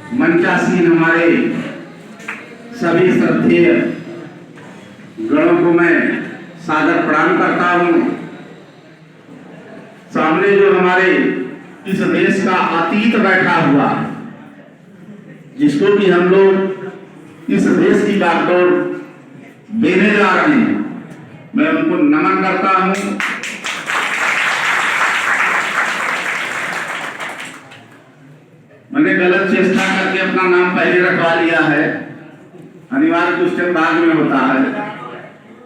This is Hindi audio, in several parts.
मंचासीन हमारे सभी श्रद्धेय गणों को मैं सादर प्रणाम करता हूं। सामने जो हमारे इस देश का अतीत बैठा हुआ, जिसको कि हम लोग इस देश की बागडोर देने जा रहे हैं, मैं उनको नमन करता हूं। मैंने गलत चेष्टा करके अपना नाम पहले रखवा लिया है, अनिवार्य क्वेश्चन बाद में होता है।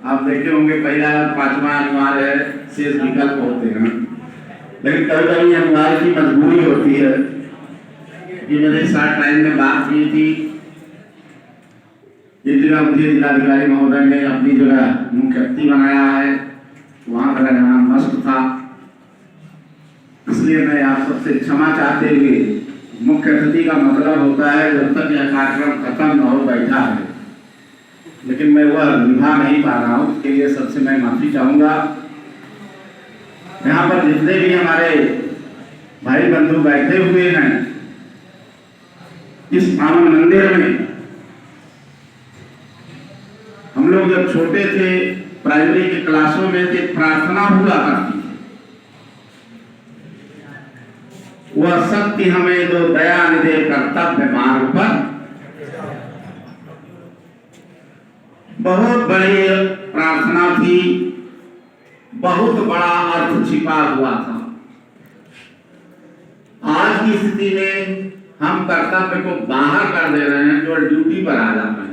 आप देखे होंगे पहला पांचवा अनिवार्य है, शेष विकल्प होते हैं, लेकिन कभी कभी अनिवार्य की मजबूरी होती है कि मैंने शॉर्ट टाइम में बात की थी। जिस जगह मुझे जिलाधिकारी महोदय ने अपनी जगह मुख्य अतिथि बनाया है, वहां मेरा नाम मस्त था, इसलिए मैं आप सबसे क्षमा चाहते हुए, मुख्य अतिथि का मतलब होता है जब तक यह कार्यक्रम खत्म न हो बैठा है, लेकिन मैं वह निभा नहीं पा रहा हूँ, उसके लिए सबसे मैं माफी चाहूंगा। यहाँ पर जितने भी हमारे भाई बंधु बैठे हुए हैं इस पावन मंदिर में, हम लोग जब छोटे थे प्राइमरी के क्लासों में थे, प्रार्थना हुआ करती थी, वह शक्ति हमें दो दया निधे कर्तव्य मार्ग पर। बहुत बड़ी प्रार्थना थी, बहुत बड़ा अर्थ छिपा हुआ था। आज की स्थिति में हम कर्तव्य को बाहर कर दे रहे हैं, केवल ड्यूटी पर आ जाते हैं।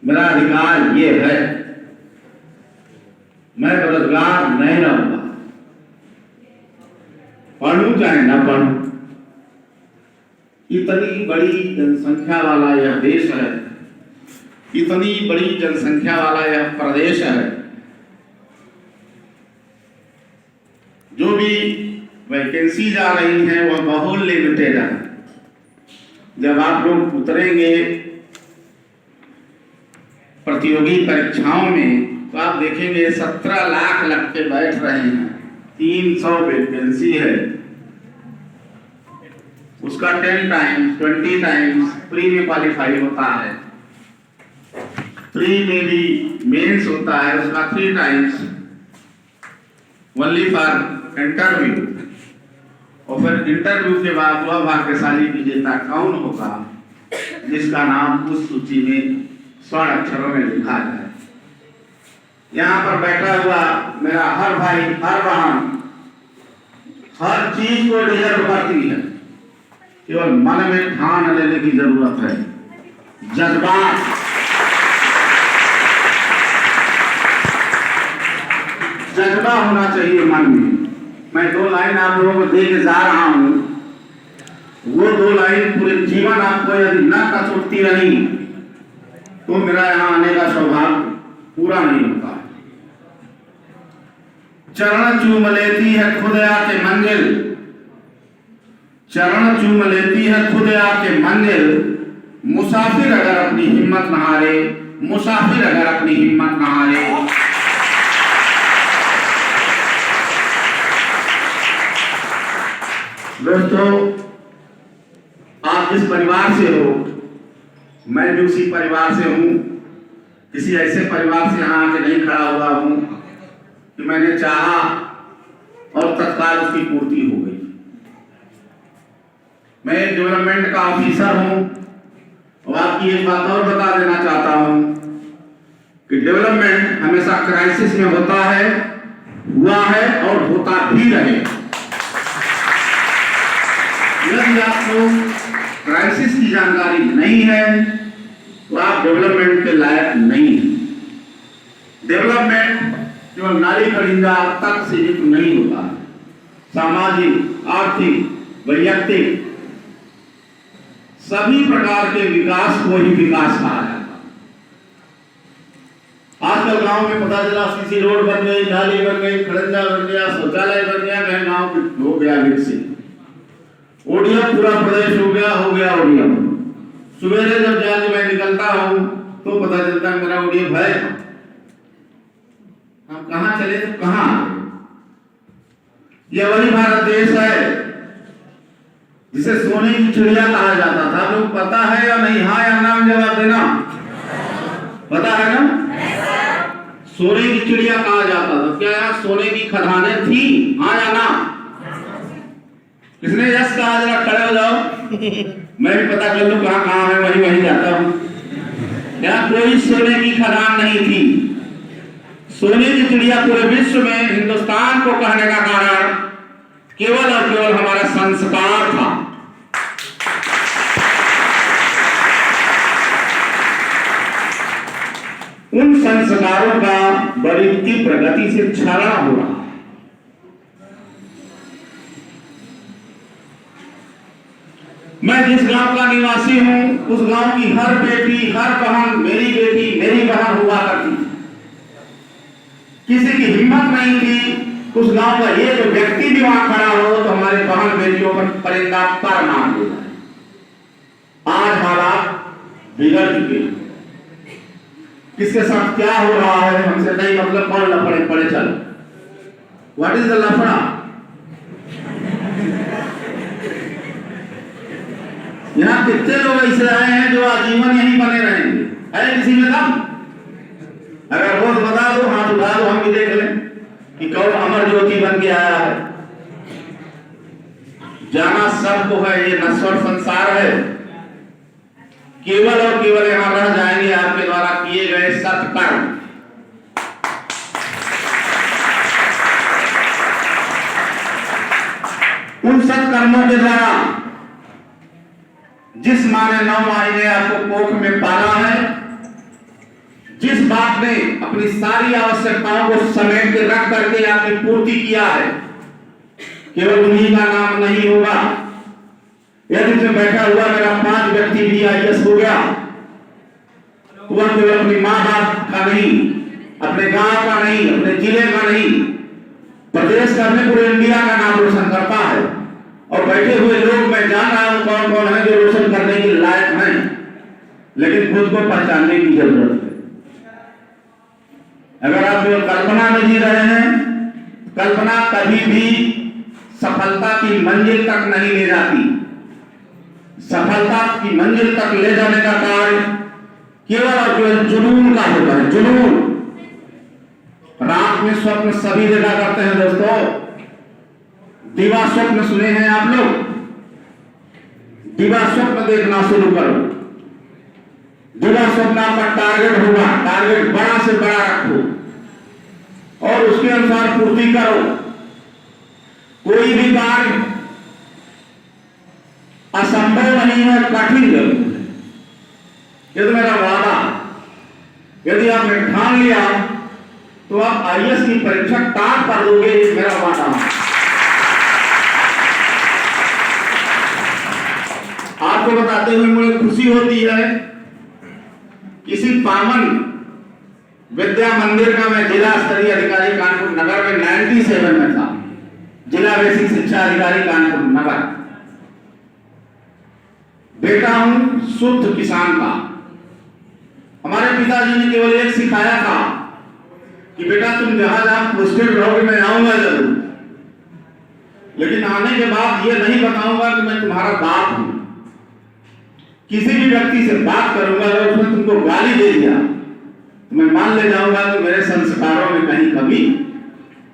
मेरा अधिकार ये है, मैं बेरोजगार नहीं रहूंगा, पढ़ूं चाहे न पढ़ूं। इतनी बड़ी जनसंख्या वाला यह देश है, इतनी बड़ी जनसंख्या वाला यह प्रदेश है, जो भी वैकेंसी जा रही है वह बहुत लिमिटेड है। जब आप लोग उतरेंगे प्रतियोगी परीक्षाओं में तो आप देखेंगे 17 लाख लग के बैठ रहे हैं, 300 वैकेंसी है, उसका 10 टाइम्स 20 टाइम्स प्री में क्वालिफाई होता है, प्री में भी मेंस होता है, उसका 3 टाइम्स ओनली फॉर इंटरव्यू, और फिर इंटरव्यू के बाद वह भाग्यशाली विजेता कौन होगा जिसका नाम उस सूची में स्वर्ण अक्षरों में लिखा जाए। यहाँ पर बैठा हुआ मेरा हर भाई हर बहन हर चीज को डिजर्व करती है, केवल मन में ठान लेने की जरूरत है, जज्बा होना चाहिए मन में। मैं 2 लाइन आप लोगों को दे के जा रहा हूं, वो 2 लाइन पूरे जीवन आपको यदि न कसौटी रही तो मेरा यहाँ आने का सौभाग्य पूरा नहीं होता। चरण चूम लेती है खुद आके मंजिल, चरण चूम लेती है खुद आके मंजिल, मुसाफिर अगर अपनी हिम्मत न हारे, मुसाफिर अगर अपनी हिम्मत न हारे। दोस्तों, आप जिस परिवार से हो, मैं भी उसी परिवार से हूं, किसी ऐसे परिवार से यहाँ आके नहीं खड़ा हुआ हूं कि मैंने चाहा और तत्काल उसकी पूर्ति हो गई। मैं एक डेवलपमेंट का ऑफिसर हूं और आपकी एक बात और बता देना चाहता हूं कि डेवलपमेंट हमेशा क्राइसिस में होता है, हुआ है और होता भी रहेगा। यदि आपको क्राइसिस की जानकारी नहीं है तो आप डेवलपमेंट के लायक नहीं है। डेवलपमेंट केवल नाली खरीदा तक सीमित नहीं होता, सामाजिक, आर्थिक, वैयक्तिक सभी प्रकार के विकास को ही विकास कहा जाता है। आजकल गांव में पता चला सीसी रोड बन गई, नाली बन गई, खड़ंजा बन गया, शौचालय बन गया, कहीं गांव हो गया विकसित, ओडीएफ पूरा प्रदेश हो गया ओडीएफ। सवेरे जब जाने मैं निकलता हूं तो पता चलता है मेरा ओडीएफ है, हम कहां चले तो कहां। यह वही भारत देश है जिसे सोने की चिड़िया कहा जाता था। लोग पता है या नहीं? हाँ या नाम जवाब देना। पता है ना? सोने की चिड़िया कहा जाता था। क्या यहाँ सोने की खदानें थी? हाँ या ना? किसने यस कहा? जरा खड़े हो जाओ, मैं भी पता कर लूं कहाँ कहाँ है, वहीं वहीं जाता हूं। यहाँ कोई सोने की खदान नहीं थी। सोने की चिड़िया पूरे विश्व में हिंदुस्तान को कहने का कारण केवल और केवल हमारा संस्कार था। उन संस्कारों का बड़ी तीव्र गति से क्षरण हो रहा। मैं जिस गांव का निवासी हूं, उस गांव की हर बेटी, हर बहन मेरी बेटी, मेरी बहन हुआ करती थी। किसी की हिम्मत नहीं थी उस गांव का ये जो व्यक्ति भी वहां खड़ा हो तो हमारे बहन बेटियों पर परिंदा पर मार देता। आज हालात बिगड़ चुके हैं। किसके साथ क्या हो रहा है हमसे नहीं मतलब, कौन लफड़े पड़े चलो। व्हाट इज द लफड़ा? यहाँ कितने लोग ऐसे आए हैं जो आजीवन यहीं बने रहेंगे? है किसी में दम? अगर हो तो बता दो, हाथ उठा दो, हम भी देख लें कि कौन अमर ज्योति बन के आया है। जाना सबको है, ये नश्वर संसार है। केवल और केवल यहां रह जाएंगे आपके द्वारा किए गए सत्कर्म। उन सत्कर्मों के द्वारा जिस मां ने 9 महीने आपको कोख में पाला है, जिस बाप ने अपनी सारी आवश्यकताओं को समेट के रख करके आपकी पूर्ति किया है, केवल उन्हीं का नाम नहीं होगा। यदि इसमें बैठा हुआ मेरा 5 व्यक्ति भी IAS हो गया, वह केवल अपनी माँ बाप का नहीं, अपने गांव का नहीं, अपने जिले का नहीं, प्रदेश का नहीं, पूरे इंडिया का नाम रोशन करता है। और बैठे हुए लोग मैं जान रहा हूं कौन कौन है जो रोशन करने के लायक हैं, लेकिन खुद को पहचानने की जरूरत है। अगर आप जो कल्पना में जी रहे हैं, कल्पना कभी भी सफलता की मंजिल तक नहीं ले जाती। सफलता की मंजिल तक ले जाने का कार्य केवल और केवल जुनून का होता है। जुनून। रात में स्वप्न सभी देखा करते हैं दोस्तों। दिवा स्वप्न सुने हैं आप लोग? दिवा स्वप्न देखना शुरू करो। दिवा स्वप्न आपका टारगेट होगा। टारगेट बड़ा से बड़ा रखो और उसके अनुसार पूर्ति करो। कोई भी कार्य असंभव नहीं है, कठिन जरूर है। ये तो मेरा वादा। यदि आपने ठान लिया तो आप IAS की परीक्षा टाप कर दोगे, मेरा वादा। आपको बताते हुए मुझे खुशी होती है, किसी पावन विद्या मंदिर का मैं जिला स्तरीय अधिकारी कानपुर नगर में 97 में था, जिला बेसिक शिक्षा अधिकारी कानपुर नगर। बेटा हूं शुद्ध किसान का। हमारे पिताजी ने केवल एक सिखाया था कि बेटा तुम जहां जहां पोस्टेड रहोगे मैं आऊंगा जरूर, लेकिन आने के बाद यह नहीं बताऊंगा कि मैं तुम्हारा बाप हूं। किसी भी व्यक्ति से बात करूंगा अगर उसने तुमको गाली दे दिया तो मैं मान ले जाऊंगा कि मेरे संस्कारों में कहीं कमी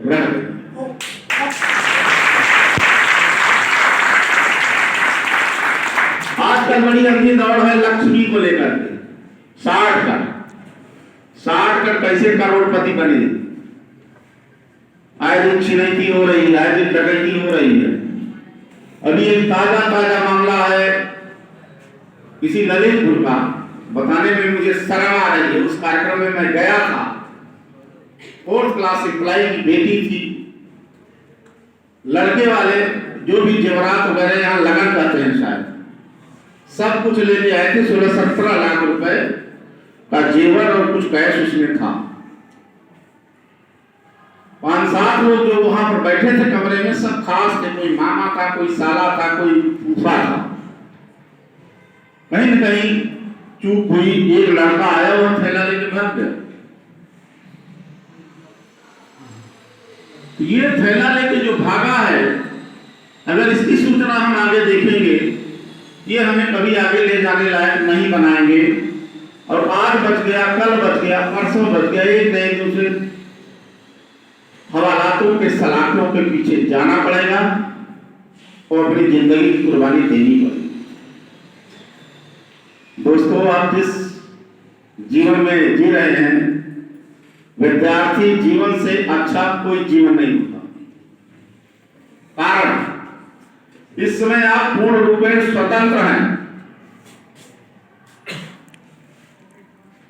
रह गई। आजकल बड़ी लंबी दौड़ है लक्ष्मी को लेकर के। 60 कैसे करोड़पति बने। आए दिन छिनैती हो रही है, आए दिन डकैती हो रही है। अभी एक ताजा मामला है किसी ललितपुर का, बताने में मुझे शर्म आ रही है। उस कार्यक्रम में मैं गया था। 4th क्लास एम्प्लॉय की बेटी थी। लड़के वाले जो भी जेवरात वगैरह यहाँ लगन करते हैं शायद, सब कुछ लेके आए थे। 16-17 लाख रुपए का जेवर और कुछ कैश उसमें था। 5-7 लोग जो वहां पर बैठे थे कमरे में सब खास थे। कोई मामा था, कोई साला था, कोई फूफा था। कहीं न कहीं चूक हुई। एक लड़का आया और थैला लेके भाग गया। ये थैला लेके जो भागा है अगर इसकी सूचना हम आगे देखेंगे, ये हमें कभी आगे ले जाने लायक नहीं बनाएंगे। और आज बच गया, कल बच गया, परसों बच गया, एक न एक दूसरे हवालातों के सलाखों के पीछे जाना पड़ेगा और अपनी जिंदगी की कुर्बानी देनी पड़ेगी। दोस्तों, आप जिस जीवन में जी रहे हैं, विद्यार्थी जीवन से अच्छा कोई जीवन नहीं होता। कारण इस समय आप पूर्ण रूप में स्वतंत्र हैं।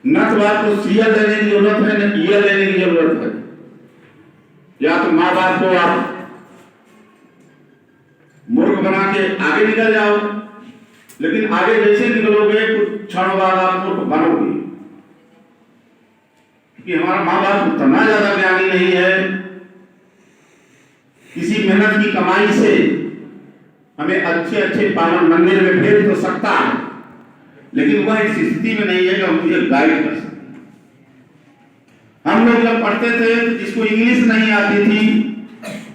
न तो आपको सीएल लेने की जरूरत है, न ईएल लेने की जरूरत है। या तो माँ बाप को आप मूर्ख बना के आगे निकल जाओ, लेकिन आगे जैसे निकलोगे कुछ क्षण बाद आप मूर्ख बनोगे, कि हमारा माँ बाप उतना ज्यादा ज्ञानी नहीं है, किसी मेहनत की कमाई से हमें अच्छे अच्छे पावन मंदिर में भेज तो सकता है, लेकिन वह इस स्थिति में नहीं है कि हम मुझे गाइड कर सकें। हम लोग जब पढ़ते थे, जिसको इंग्लिश नहीं आती थी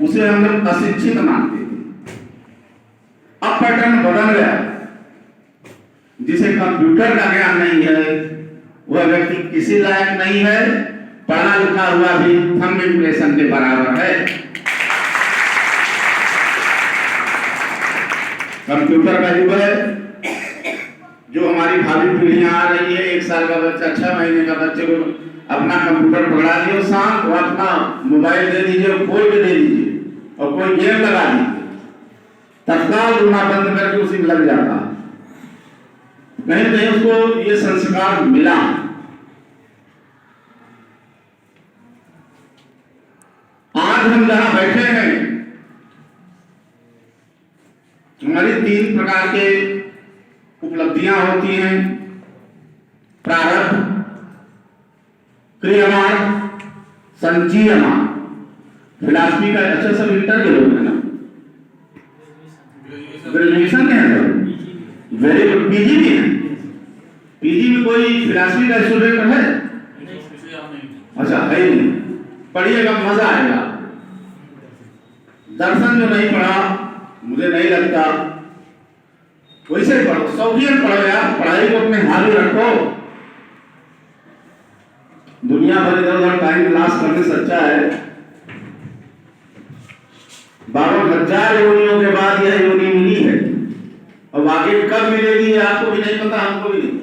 उसे हम लोग अशिक्षित मानते थे। अब पैटर्न बदल गया। जिसे कंप्यूटर का ज्ञान नहीं है वह व्यक्ति किसी लायक नहीं है, पढ़ा लिखा हुआ भी थंब इंप्रेशन के बराबर है। कंप्यूटर का युग है। जो हमारी भावी पीढ़ियां आ रही है, 1 साल का बच्चा, 6 महीने का बच्चे को अपना कंप्यूटर पकड़ा दिए, शांत वो अपना मोबाइल दे दीजिए, खोल के दे दीजिए और कोई गेम लगा दीजिए, तत्काल रोना बंद करके उसी में लग जाता है। कहीं कहीं उसको ये संस्कार मिला। आज हम जहां बैठे हैं, हमारी 3 प्रकार के उपलब्धियां होती हैं: प्रारब्ध, क्रियमाण, संचीयमान। फिलॉसफी का अच्छा सब इंटर के लोग है ना, ग्रेजुएशन के हैं, वेरी गुड। पीजी भी है। पीजी में कोई फिलॉसफी का स्टूडेंट है? अच्छा, है नहीं। पढ़िएगा, मजा आएगा। दर्शन जो नहीं पढ़ा, मुझे नहीं लगता, वैसे पढ़ो, शौकियन पढ़ो यार, पढ़ाई को अपने हाथ में रखो। दुनिया भर इधर उधर टाइम क्लास करने से अच्छा है 52,000 योनियों के बाद यह योनि मिली है, और आगे कब मिलेगी आपको भी नहीं पता, हमको भी नहीं।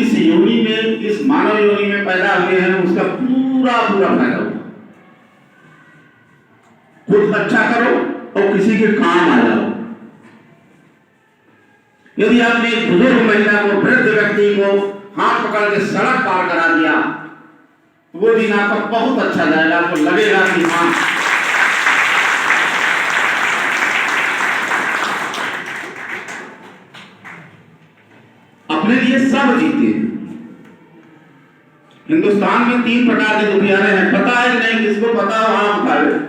इस योनि में, इस मानव योनि में पैदा हुए हैं, उसका पूरा पूरा फायदा होगा। खुद अच्छा करो और किसी के काम आ जाओ। यदि आपने एक बुजुर्ग महिला को, वृद्ध व्यक्ति को हाथ पकड़ के सड़क पार करा दिया, तो वो दिन आपका बहुत अच्छा जाएगा। आपको लगेगा कि हाँ, अपने लिए सब जीते हैं। हिंदुस्तान में 3 प्रकार के दुखियारे हैं। पता है नहीं? किसको पता हो आप बताइए।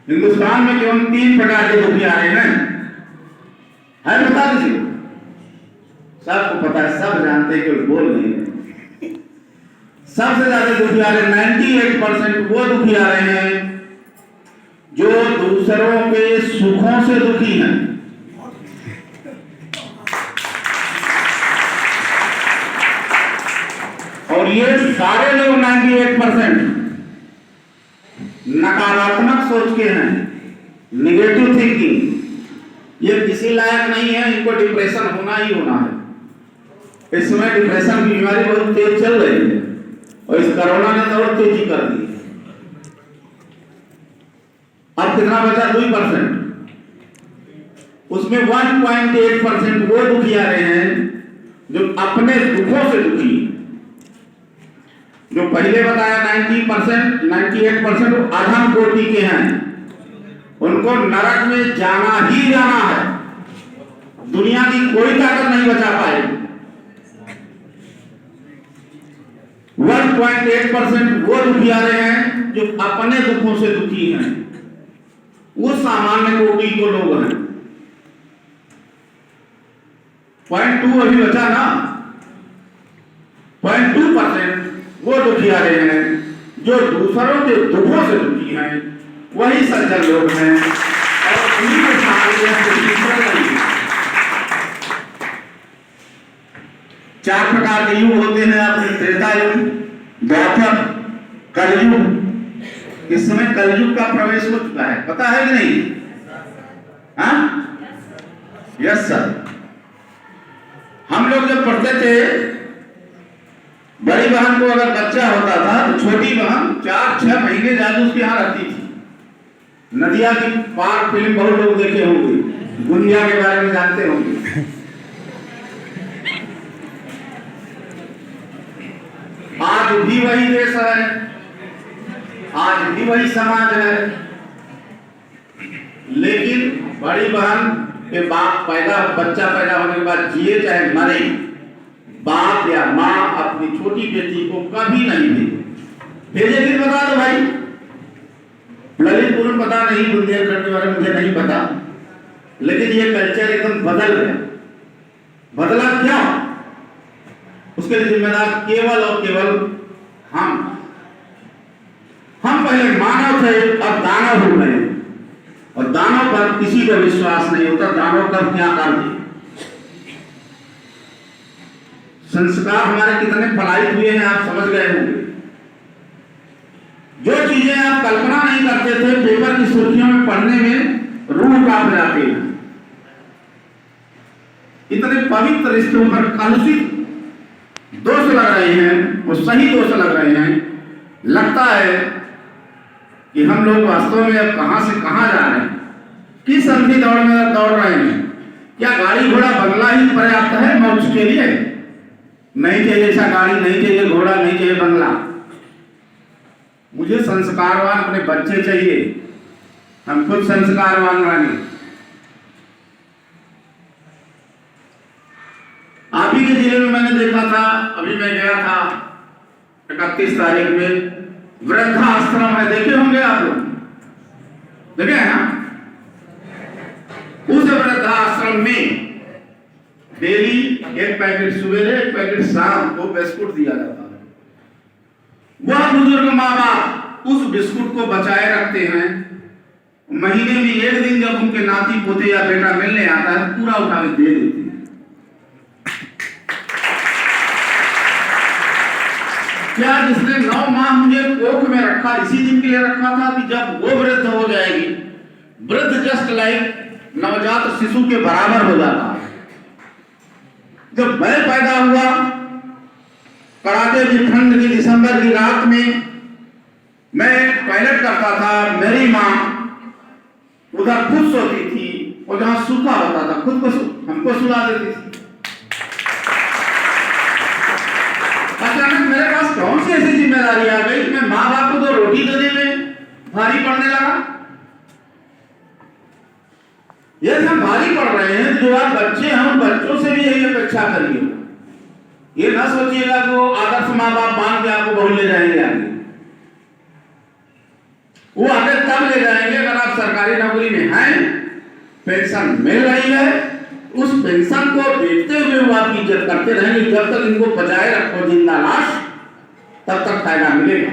हिंदुस्तान में केवल 3 प्रकार के दुखियारे हैं। है बता दीजिए। सबको पता है, सब जानते हैं, केवल बोल नहीं है। सबसे ज्यादा दुखियारे 98% वो दुखियारे हैं जो दूसरों के सुखों से दुखी हैं। और ये सारे लोग 98% नकारात्मक सोच के हैं, नेगेटिव थिंकिंग। ये किसी लायक नहीं है, इनको डिप्रेशन होना ही होना है। इस समय डिप्रेशन की बीमारी बहुत तेज चल रही है, और इस कोरोना ने तो और तेजी कर दी। अब कितना बचा? 2%। उसमें 1.8% वो दुखियारे हैं जो अपने दुखों से दुखी। जो पहले बताया 90%, 98% वो अधम कोटि के हैं। उनको नरक में जाना ही जाना है। दुनिया की कोई ताकत नहीं बचा पाएगी। 1.8% वो दुखियारे हैं जो अपने दुखों से दुखी हैं। वो सामान्य कोटि को लोग हैं। 0.2 अभी बचा ना। 0.2% वो दुखियारे हैं जो दूसरों के दुखों से दुखी हैं। वही सज्जन लोग हैं और उन्हीं के सामने नहीं। 4 प्रकार के युग होते हैं आपके, त्रेता युग, द्वापर, कलयुग। इस समय कलयुग का प्रवेश हो चुका है, पता है कि नहीं? हाँ, यस सर। हम लोग जब पढ़ते थे, बड़ी बहन को अगर बच्चा होता था तो छोटी बहन 4-6 महीने ज्यादा उसके यहाँ रहती थी। नदिया की पार फिल्म बहुत लोग देखे होंगे, गुनिया के बारे में जानते होंगे। आज भी वही देश है, आज भी वही समाज है, लेकिन बड़ी बहन के बाप बच्चा पैदा होने के बाद जिए चाहे मरे, बाप या माँ अपनी छोटी बेटी को कभी नहीं भेजे। फिर बता दो भाई, ललितपुर में पता नहीं, बुंदेलखंड के बारे में मुझे नहीं पता, लेकिन ये कल्चर एकदम बदल गया। बदला क्या? उसके लिए जिम्मेदार केवल और केवल हम पहले मानव थे, अब दानव हो गए, और दानव पर किसी का विश्वास नहीं होता। दानव कब क्या कर दे। संस्कार हमारे कितने फलायित हुए हैं आप समझ गए होंगे। जो चीजें आप कल्पना नहीं करते थे, पेपर की सुर्खियों में पढ़ने में रूह कांप जाते हैं। इतने पवित्र रिश्तों पर कलुषित दोष लग रहे हैं, वो सही दोष लग रहे हैं। लगता है कि हम लोग वास्तव में अब कहां से कहां जा रहे हैं, किस अंधी दौड़ में दौड़ रहे हैं। क्या गाड़ी घोड़ा बंगला ही पर्याप्त है मौज के लिए? नहीं चाहिए ऐसा गाड़ी, नहीं चाहिए घोड़ा, नहीं चाहिए बंगला। मुझे संस्कारवान अपने बच्चे चाहिए, हम खुद संस्कारवान बने। आप ही के जिले में मैंने देखा था, अभी मैं गया था 31 तारीख में, वृद्धाश्रम है, देखे होंगे आप लोग, देखे हैं ना? उस वृद्धाश्रम में डेली एक पैकेट सवेरे, एक पैकेट शाम को बिस्कुट दिया जाता है। वह बुजुर्ग माँ बाप उस बिस्कुट को बचाए रखते हैं। महीने में एक दिन जब उनके नाती पोते या बेटा मिलने आता है, पूरा उठा के दे देते हैं। क्या जिसने 9 माह मुझे कोख में रखा, इसी दिन के लिए रखा था कि जब वो वृद्ध हो जाएगी, वृद्ध जस्ट लाइक नवजात शिशु के बराबर हो जाता है। जब मैं पैदा हुआ, कड़ाके की ठंड की दिसंबर की रात में मैं टॉयलेट करता था, मेरी माँ उधर खुद सोती थी और जहां सूखा होता था खुद को हमको सुला देती थी। अचानक मेरे पास कौन सी ऐसी जिम्मेदारी आ गई कि मैं माँ बाप को तो रोटी देने में भारी पड़ने लगा। यदि हम भारी पड़ रहे हैं, जो आप बच्चे हैं उन बच्चों से भी यही अपेक्षा करिए। ये ना सोचिएगा कि वो आदर्श माँ बाप मान के आपको बहुत ले जाएंगे आगे। वो आगे तब ले जाएंगे अगर आप सरकारी नौकरी में हैं, पेंशन मिल रही है, उस पेंशन को देखते हुए वो आपकी इज्जत करते रहेंगे। जब तक इनको बचाए रखो जिंदा लाश, तब तक फायदा मिलेगा।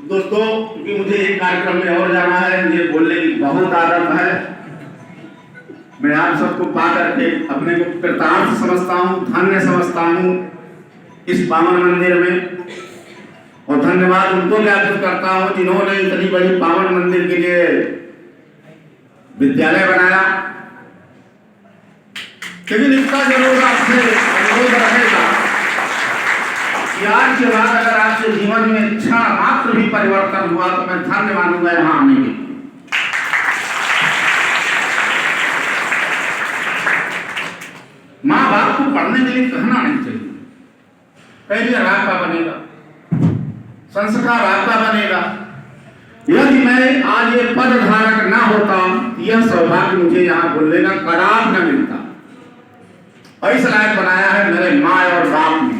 दोस्तों, क्योंकि मुझे एक कार्यक्रम में और जाना है, मुझे बोलने की बहुत आदत है। मैं आप सबको पा करके अपने को कृतार्थ समझता हूँ, धन्य समझता हूँ इस पावन मंदिर में, और धन्यवाद उनको ज्ञापित करता हूँ जिन्होंने इतनी बड़ी पावन मंदिर के लिए विद्यालय बनाया। लेकिन इसका जरूर आपसे अनुरोध रहेगा कि आज के बाद अगर आपके जीवन में क्षण मात्र भी परिवर्तन हुआ तो मैं धन्य मानूंगा यहाँ आने के। माँ बाप को पढ़ने के लिए कहना नहीं चाहिए, पहले आपका बनेगा, संस्कार आपका बनेगा। यदि मैं आज ये पद धारक ना होता, यह सौभाग्य मुझे यहाँ बोलने का कदाप न मिलता। और इस लायक बनाया है मेरे माँ और बाप ने।